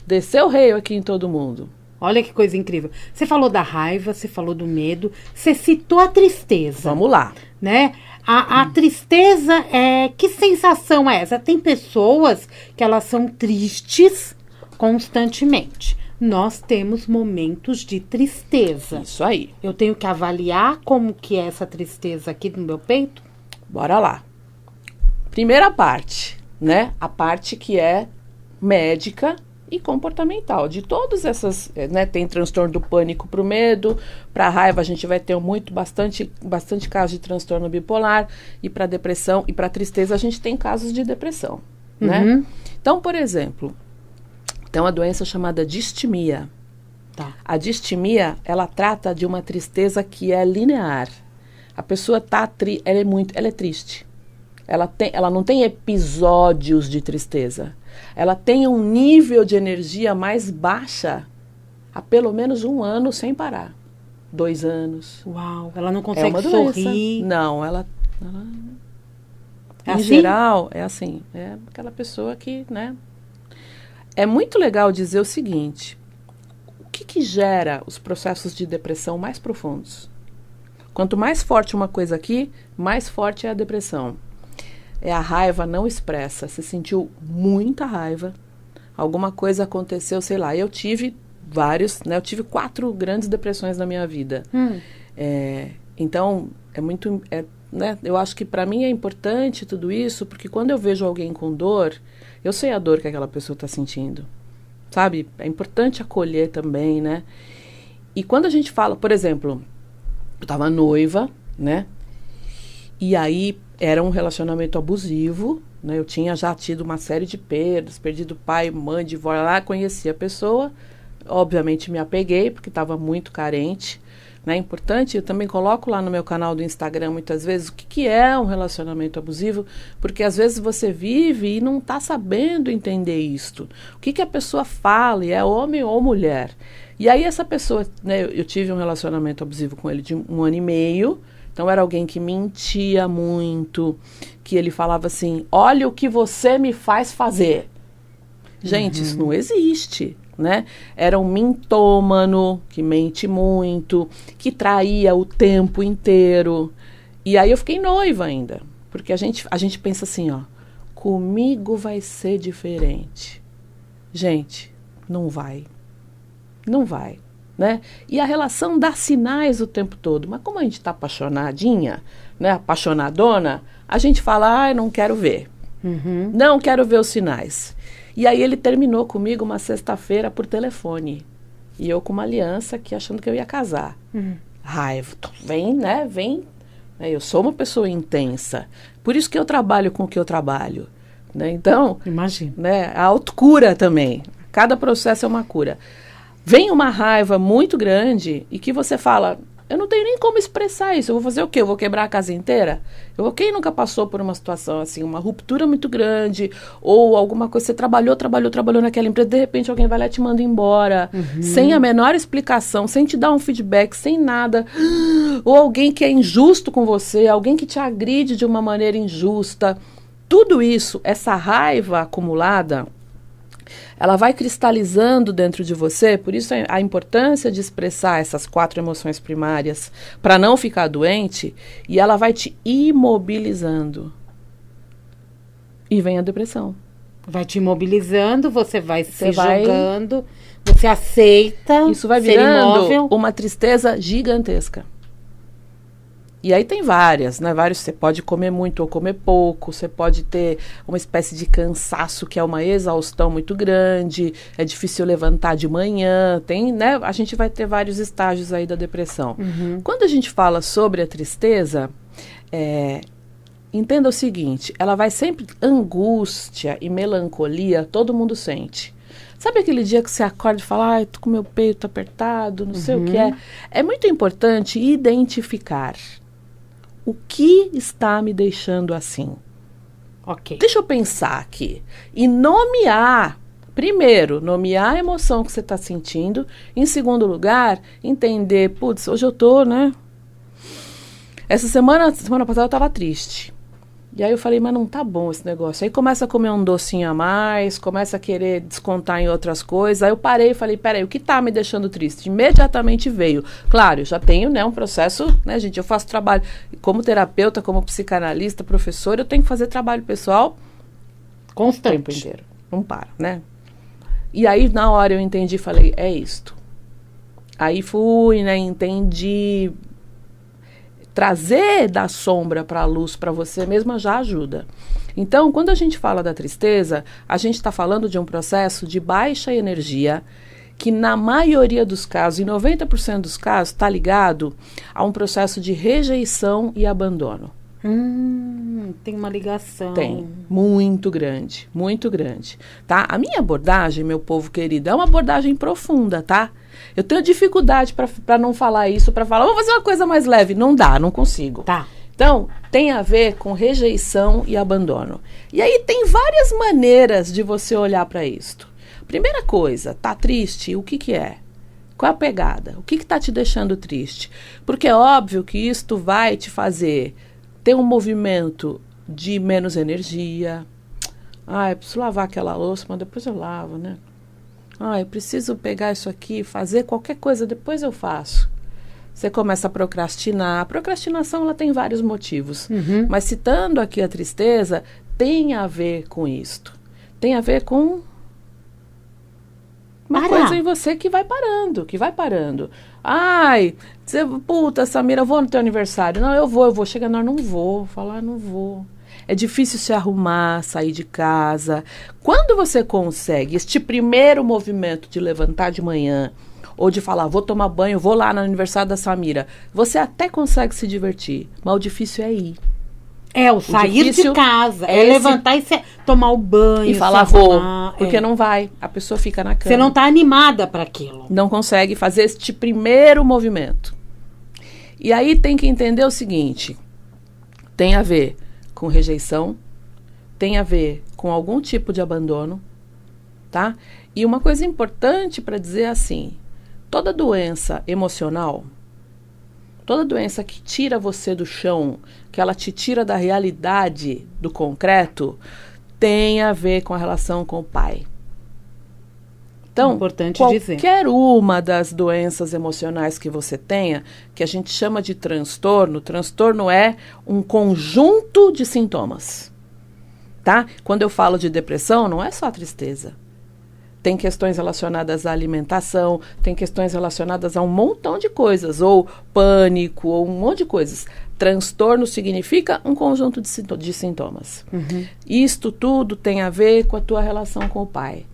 descer o rei aqui em todo mundo. Olha que coisa incrível. Você falou da raiva, você falou do medo, você citou a tristeza. Vamos lá. Né? A tristeza, que sensação é essa? Tem pessoas que elas são tristes constantemente. Nós temos momentos de tristeza. Isso aí. Eu tenho que avaliar como que é essa tristeza aqui no meu peito? Bora lá. Primeira parte, né? A parte que é médica e comportamental. De todas essas, né, tem transtorno do pânico para o medo, para a raiva a gente vai ter bastante casos de transtorno bipolar, e para depressão e para tristeza a gente tem casos de depressão, né? Então, por exemplo, tem uma doença chamada distimia. Tá. A distimia, ela trata de uma tristeza que é linear. A pessoa ela é triste. Ela não tem episódios de tristeza. Ela tem um nível de energia mais baixa há pelo menos 1 ano sem parar. 2 anos. Uau, ela não É consegue uma doença. sorrir. Não, ela É em assim? geral, é assim. É aquela pessoa que, né? É muito legal dizer o seguinte. O que gera os processos de depressão mais profundos? Quanto mais forte uma coisa aqui, mais forte é a depressão. É a raiva não expressa. Você sentiu muita raiva, alguma coisa aconteceu, sei lá. Eu tive vários, né? Eu tive 4 grandes depressões na minha vida. Então, né? Eu acho que para mim é importante tudo isso, porque quando eu vejo alguém com dor, eu sei a dor que aquela pessoa está sentindo. Sabe? É importante acolher também, né? E quando a gente fala, por exemplo, eu estava noiva, né? E aí era um relacionamento abusivo, né? Eu tinha já tido uma série de perdas, perdido pai, mãe, divórcio, lá conheci a pessoa, obviamente me apeguei porque estava muito carente, né? Importante, eu também coloco lá no meu canal do Instagram muitas vezes o que é um relacionamento abusivo, porque às vezes você vive e não está sabendo entender isto. O que a pessoa fala, e é homem ou mulher. E aí essa pessoa, né, eu tive um relacionamento abusivo com ele de 1 ano e meio. Então era alguém que mentia muito, que ele falava assim, olha o que você me faz fazer. Gente, isso não existe, né? Era um mentômano, que mente muito, que traía o tempo inteiro. E aí eu fiquei noiva ainda, porque a gente pensa assim, ó, comigo vai ser diferente. Gente, não vai. Não vai. Né? E a relação dá sinais o tempo todo. Mas como a gente está apaixonadinha, né, apaixonadona, a gente fala, não quero ver. Não quero ver os sinais. E aí ele terminou comigo uma sexta-feira por telefone. E eu com uma aliança aqui achando que eu ia casar. Raiva. Vem, né? Vem. Eu sou uma pessoa intensa. Por isso que eu trabalho com o que eu trabalho. Né? Então, imagina. Né, a autocura também. Cada processo é uma cura. Vem uma raiva muito grande e que você fala, eu não tenho nem como expressar isso, eu vou fazer o quê? Eu vou quebrar a casa inteira? Quem nunca passou por uma situação assim, uma ruptura muito grande, ou alguma coisa, você trabalhou naquela empresa, de repente alguém vai lá e te manda embora, sem a menor explicação, sem te dar um feedback, sem nada, ou alguém que é injusto com você, alguém que te agride de uma maneira injusta. Tudo isso, essa raiva acumulada, ela vai cristalizando dentro de você, por isso a importância de expressar essas 4 emoções primárias para não ficar doente, e ela vai te imobilizando. E vem a depressão. Vai te imobilizando, você vai se jogando, você aceita. Isso vai virando uma tristeza gigantesca. E aí tem várias, né? Você pode comer muito ou comer pouco, você pode ter uma espécie de cansaço que é uma exaustão muito grande, é difícil levantar de manhã, né? A gente vai ter vários estágios aí da depressão. Quando a gente fala sobre a tristeza, entenda o seguinte, ela vai sempre, angústia e melancolia, todo mundo sente. Sabe aquele dia que você acorda e fala, ai, tô com meu peito apertado, não sei o que é? É muito importante identificar o que está me deixando assim. Ok. Deixa eu pensar aqui. E nomear. Primeiro, nomear a emoção que você está sentindo. Em segundo lugar, entender, putz, hoje eu tô, né? Semana passada eu estava triste. E aí eu falei, mas não tá bom esse negócio. Aí começa a comer um docinho a mais, começa a querer descontar em outras coisas. Aí eu parei e falei, peraí, o que tá me deixando triste? Imediatamente veio. Claro, eu já tenho, né, um processo, né, gente, eu faço trabalho como terapeuta, como psicanalista, professora, eu tenho que fazer trabalho pessoal constante. O tempo inteiro. Não para, né? E aí, na hora eu entendi, falei, é isto. Aí fui, né, entendi... trazer da sombra para a luz para você mesma já ajuda. Então, quando a gente fala da tristeza, a gente está falando de um processo de baixa energia, que na maioria dos casos, em 90% dos casos, está ligado a um processo de rejeição e abandono. Tem uma ligação. Tem, muito grande, tá? A minha abordagem, meu povo querido, é uma abordagem profunda, tá? Eu tenho dificuldade para não falar isso, para falar, vamos fazer uma coisa mais leve. Não dá, não consigo. Tá. Então, tem a ver com rejeição e abandono. E aí tem várias maneiras de você olhar para isto. Primeira coisa, tá triste? O que que é? Qual é a pegada? O que que tá te deixando triste? Porque é óbvio que isto vai te fazer ter um movimento de menos energia. Eu preciso lavar aquela louça, mas depois eu lavo, né? Eu preciso pegar isso aqui, fazer qualquer coisa, depois eu faço. Você começa a procrastinar. A procrastinação, ela tem vários motivos. Mas citando aqui a tristeza, tem a ver com isto. Tem a ver com uma coisa em você que vai parando. Puta, Samira, eu vou no teu aniversário. Não, eu vou. Chega na hora, não vou. Falar, não vou. É difícil se arrumar, sair de casa. Quando você consegue este primeiro movimento de levantar de manhã, ou de falar, vou tomar banho, vou lá no aniversário da Samira, você até consegue se divertir, mas o difícil é ir. O sair de casa, levantar e tomar o banho. E falar, vou, porque não vai, a pessoa fica na cama. Você não está animada para aquilo. Não consegue fazer este primeiro movimento. E aí tem que entender o seguinte, tem a ver com rejeição, tem a ver com algum tipo de abandono, tá? E uma coisa importante para dizer assim, toda doença emocional, toda doença que tira você do chão, que ela te tira da realidade, do concreto, tem a ver com a relação com o pai. Então, qualquer uma das doenças emocionais que você tenha, que a gente chama de transtorno é um conjunto de sintomas, tá? Quando eu falo de depressão, não é só a tristeza. Tem questões relacionadas à alimentação, tem questões relacionadas a um montão de coisas, ou pânico, ou um monte de coisas. Transtorno significa um conjunto de sintomas. Isto tudo tem a ver com a tua relação com o pai.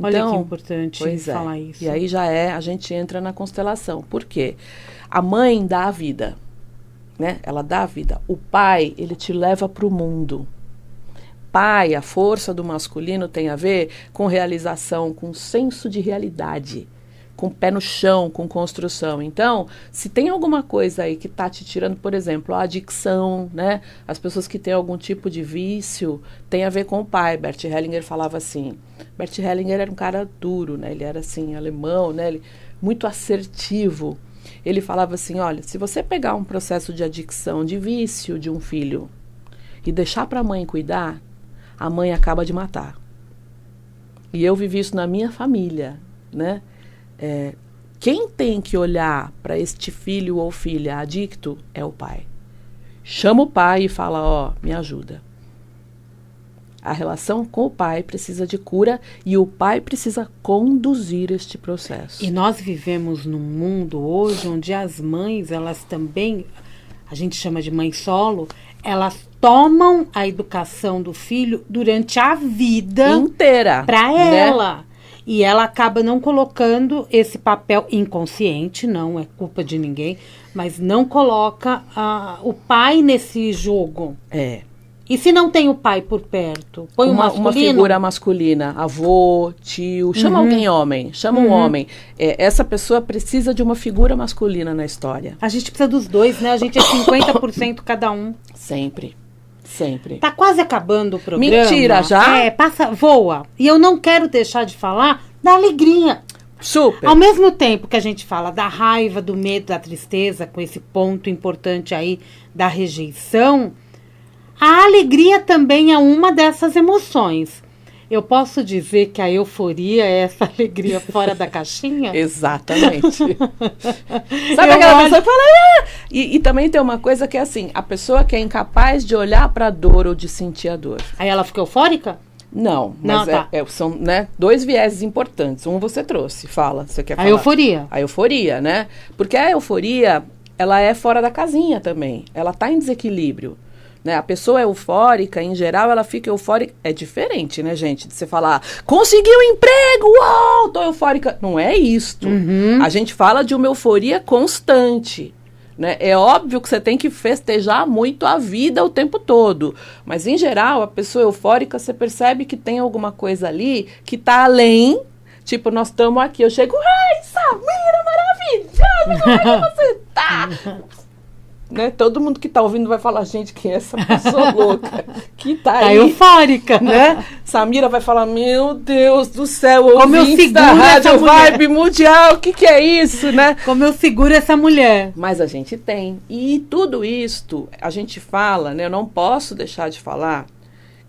Olha que importante falar isso. E aí a gente entra na constelação. Por quê? A mãe dá a vida, né? Ela dá a vida. O pai, ele te leva para o mundo. Pai, a força do masculino tem a ver com realização, com senso de realidade, com pé no chão, com construção. Então, se tem alguma coisa aí que está te tirando, por exemplo, a adicção, né? As pessoas que têm algum tipo de vício, tem a ver com o pai. Bert Hellinger falava assim. Bert Hellinger era um cara duro, né? Ele era assim, alemão, né? Ele, muito assertivo. Ele falava assim, olha, se você pegar um processo de adicção, de vício de um filho e deixar para a mãe cuidar, a mãe acaba de matar. E eu vivi isso na minha família, né? Quem tem que olhar para este filho ou filha adicto é o pai. Chama o pai e fala, me ajuda. A relação com o pai precisa de cura e o pai precisa conduzir este processo. E nós vivemos num mundo hoje onde as mães, elas também, a gente chama de mãe solo, elas tomam a educação do filho durante a vida inteira para ela. Né? E ela acaba não colocando esse papel inconsciente, não é culpa de ninguém, mas não coloca o pai nesse jogo. E se não tem o pai por perto? Põe uma figura masculina, avô, tio, chama alguém homem, chama um homem. Essa pessoa precisa de uma figura masculina na história. A gente precisa dos dois, né? A gente é 50% cada um. Sempre. Tá quase acabando o programa. Mentira, já? Voa. E eu não quero deixar de falar da alegria. Super. Ao mesmo tempo que a gente fala da raiva, do medo, da tristeza, com esse ponto importante aí da rejeição, a alegria também é uma dessas emoções. Eu posso dizer que a euforia é essa alegria fora da caixinha? Exatamente. Sabe aquela pessoa que fala... E também tem uma coisa que é assim, a pessoa que é incapaz de olhar para a dor ou de sentir a dor. Aí ela fica eufórica? Não, mas são, né, dois vieses importantes. Um você trouxe, fala. Você quer falar? A euforia. A euforia, né? Porque a euforia... ela é fora da casinha também. Ela está em desequilíbrio. Né? A pessoa eufórica, em geral, ela fica eufórica. É diferente, né, gente? De você falar, conseguiu um emprego, uau, tô eufórica. Não é isto. A gente fala de uma euforia constante. Né? É óbvio que você tem que festejar muito a vida o tempo todo. Mas, em geral, a pessoa eufórica, você percebe que tem alguma coisa ali que está além. Tipo, nós estamos aqui. Eu chego, ai, Samira, maravilhosa, como é que você tá? Né? Todo mundo que tá ouvindo vai falar, gente, quem é essa pessoa louca que tá aí? Eufórica, né? Samira vai falar, meu Deus do céu, como eu ouvintes seguro da Rádio mulher. Vibe Mundial, o que é isso, né? Como eu seguro essa mulher. Mas a gente tem. E tudo isto, a gente fala, né? Eu não posso deixar de falar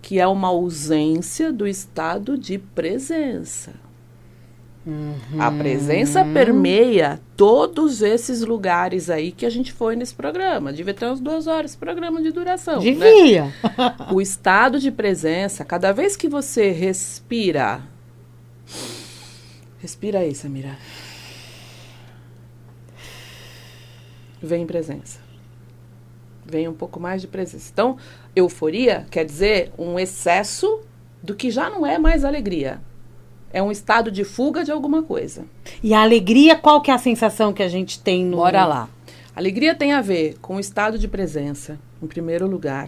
que é uma ausência do estado de presença. A presença permeia todos esses lugares aí que a gente foi nesse programa. Devia ter umas 2 horas esse programa de duração. Devia. Né? O estado de presença, cada vez que você respira... Respira aí, Samira. Vem presença. Vem um pouco mais de presença. Então, euforia quer dizer um excesso do que já não é mais alegria. É um estado de fuga de alguma coisa. E a alegria, qual que é a sensação que a gente tem no... Bora lá. Alegria tem a ver com o estado de presença, em primeiro lugar.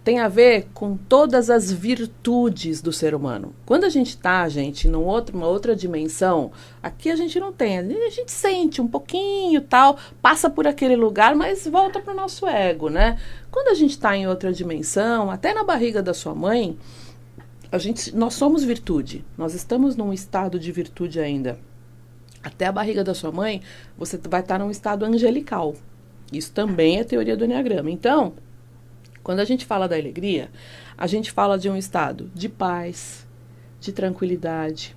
Tem a ver com todas as virtudes do ser humano. Quando a gente está, gente, uma outra dimensão, aqui a gente não tem. A gente sente um pouquinho, tal, passa por aquele lugar, mas volta para o nosso ego, né? Quando a gente está em outra dimensão, até na barriga da sua mãe... nós somos virtude, nós estamos num estado de virtude ainda. Até a barriga da sua mãe, você vai estar num estado angelical. Isso também é teoria do Enneagrama. Então, quando a gente fala da alegria, a gente fala de um estado de paz, de tranquilidade.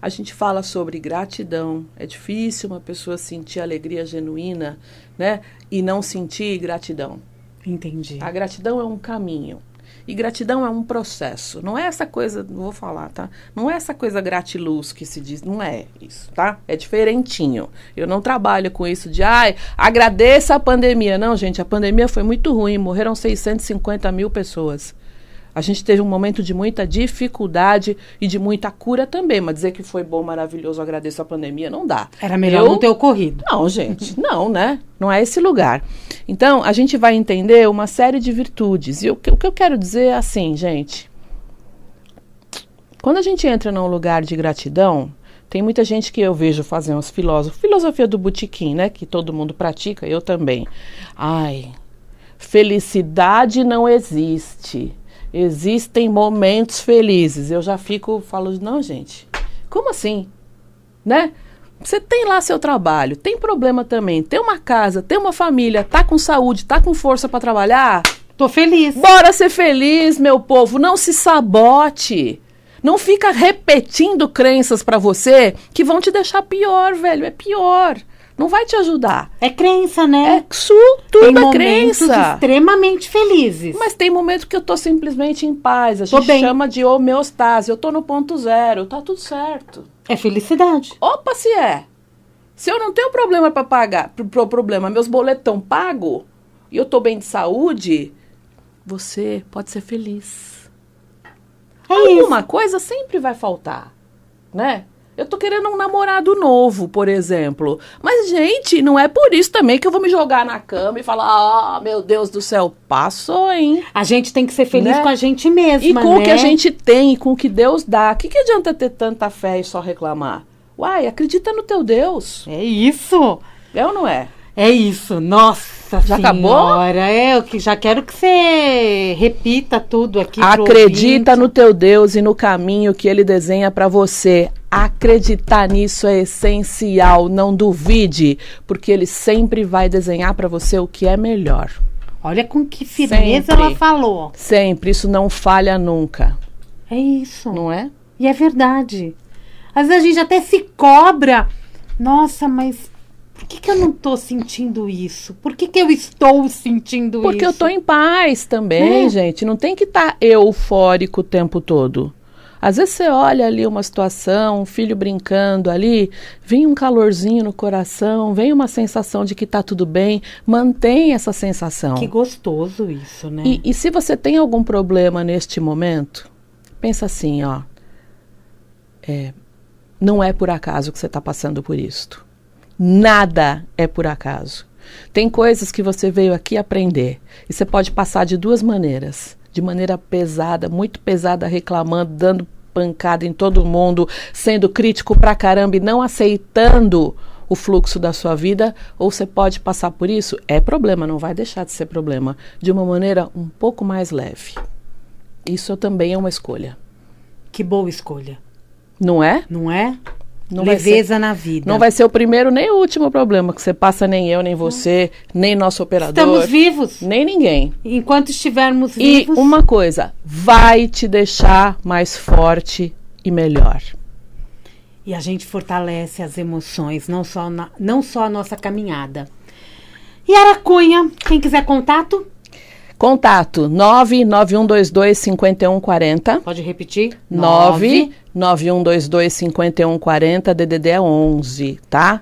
A gente fala sobre gratidão. É difícil uma pessoa sentir alegria genuína, né? E não sentir gratidão. Entendi. A gratidão é um caminho. E gratidão é um processo. Não é essa coisa, vou falar, tá? Não é essa coisa gratiluz que se diz, não é isso, tá? É diferentinho. Eu não trabalho com isso de, agradeça a pandemia. Não, gente, a pandemia foi muito ruim. Morreram 650 mil pessoas. A gente teve um momento de muita dificuldade e de muita cura também. Mas dizer que foi bom, maravilhoso, agradeço a pandemia, não dá. Era melhor não ter ocorrido. Não, gente, não, né? Não é esse lugar. Então, a gente vai entender uma série de virtudes. E o que eu quero dizer é assim, gente. Quando a gente entra num lugar de gratidão, tem muita gente que eu vejo fazer uns filósofos. Filosofia do botequim, né? Que todo mundo pratica, eu também. Felicidade não existe. Existem momentos felizes. Eu já falo, não, gente, como assim? Né? Você tem lá seu trabalho, tem problema também, tem uma casa, tem uma família, tá com saúde, tá com força para trabalhar? Tô feliz. Bora ser feliz, meu povo, não se sabote. Não fica repetindo crenças para você que vão te deixar pior, velho, é pior. Não vai te ajudar. É crença, né? Tudo é crença. Extremamente felizes. Mas tem momentos que eu tô simplesmente em paz. A gente chama de homeostase. Eu tô no ponto zero. Tá tudo certo. É felicidade. Opa, se é. Se eu não tenho problema para pagar, problema, meus boletos estão pagos e eu tô bem de saúde, você pode ser feliz. Alguma coisa sempre vai faltar, né? Eu tô querendo um namorado novo, por exemplo. Mas, gente, não é por isso também que eu vou me jogar na cama e falar, meu Deus do céu, passou, hein? A gente tem que ser feliz, né? Com a gente mesma, e com né? o que a gente tem, e com o que Deus dá. O que adianta ter tanta fé e só reclamar? Uai, acredita no teu Deus. É isso. É ou não é? É isso. Nossa já senhora. Acabou? Eu que já quero que você repita tudo aqui. Acredita no teu Deus e no caminho que Ele desenha para você. Acreditar nisso é essencial. Não duvide, porque Ele sempre vai desenhar para você o que é melhor. Olha com que firmeza ela falou. Sempre. Isso não falha nunca. É isso. Não é? E é verdade. Às vezes a gente até se cobra. Nossa, mas por que eu não estou sentindo isso? Por que eu estou sentindo isso? Porque eu estou em paz também, gente. Não tem que estar eufórico o tempo todo. Às vezes você olha ali uma situação, um filho brincando ali, vem um calorzinho no coração, vem uma sensação de que está tudo bem, mantém essa sensação. Que gostoso isso, né? E se você tem algum problema neste momento, pensa assim, ó, não é por acaso que você está passando por isto. Nada é por acaso. Tem coisas que você veio aqui aprender e você pode passar de duas maneiras. De maneira pesada, muito pesada, reclamando, dando pancada em todo mundo, sendo crítico pra caramba e não aceitando o fluxo da sua vida, ou você pode passar por isso, é problema, não vai deixar de ser problema, de uma maneira um pouco mais leve. Isso também é uma escolha. Que boa escolha. Não é? Não é? Não Leveza na vida. Não vai ser o primeiro nem o último problema que você passa, nem eu, nem você, nem nosso operador. Estamos vivos. Nem ninguém. Enquanto estivermos vivos. E uma coisa, vai te deixar mais forte e melhor. E a gente fortalece as emoções, não só a nossa caminhada. Yara Cunha, quem quiser contato? Contato 991225140. Pode repetir? 991225140, DDD é 11, tá?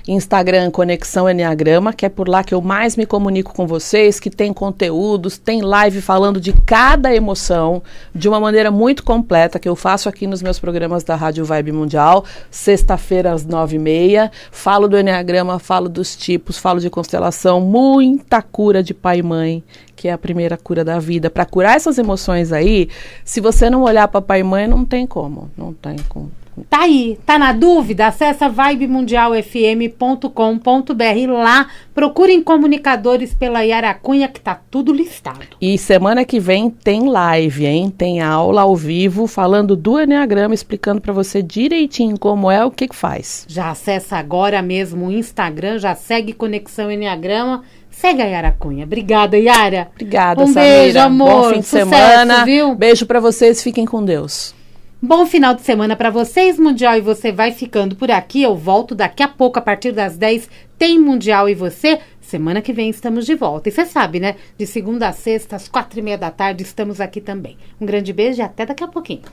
Instagram Conexão Enneagrama, que é por lá que eu mais me comunico com vocês, que tem conteúdos, tem live falando de cada emoção, de uma maneira muito completa, que eu faço aqui nos meus programas da Rádio Vibe Mundial, sexta-feira às 9h30, falo do Enneagrama, falo dos tipos, falo de constelação, muita cura de pai e mãe, que é a primeira cura da vida. Para curar essas emoções aí, se você não olhar para pai e mãe, não tem como. Não tem como. Tá aí, tá na dúvida? Acessa vibemundialfm.com.br. Lá, procurem comunicadores pela Yara Cunha, que tá tudo listado. E semana que vem tem live, hein? Tem aula ao vivo falando do Enneagrama, explicando para você direitinho como é, o que faz. Já acessa agora mesmo o Instagram, já segue Conexão Enneagrama. Segue a Yara Cunha. Obrigada, Yara. Obrigada, Samira. Beijo, amor. Bom fim de Sucesso, semana. Viu? Beijo para vocês, fiquem com Deus. Bom final de semana para vocês, Mundial e Você vai ficando por aqui. Eu volto daqui a pouco, a partir das 10, tem Mundial e Você. Semana que vem estamos de volta. E você sabe, né? De segunda a sexta, às 4h30 da tarde, estamos aqui também. Um grande beijo e até daqui a pouquinho.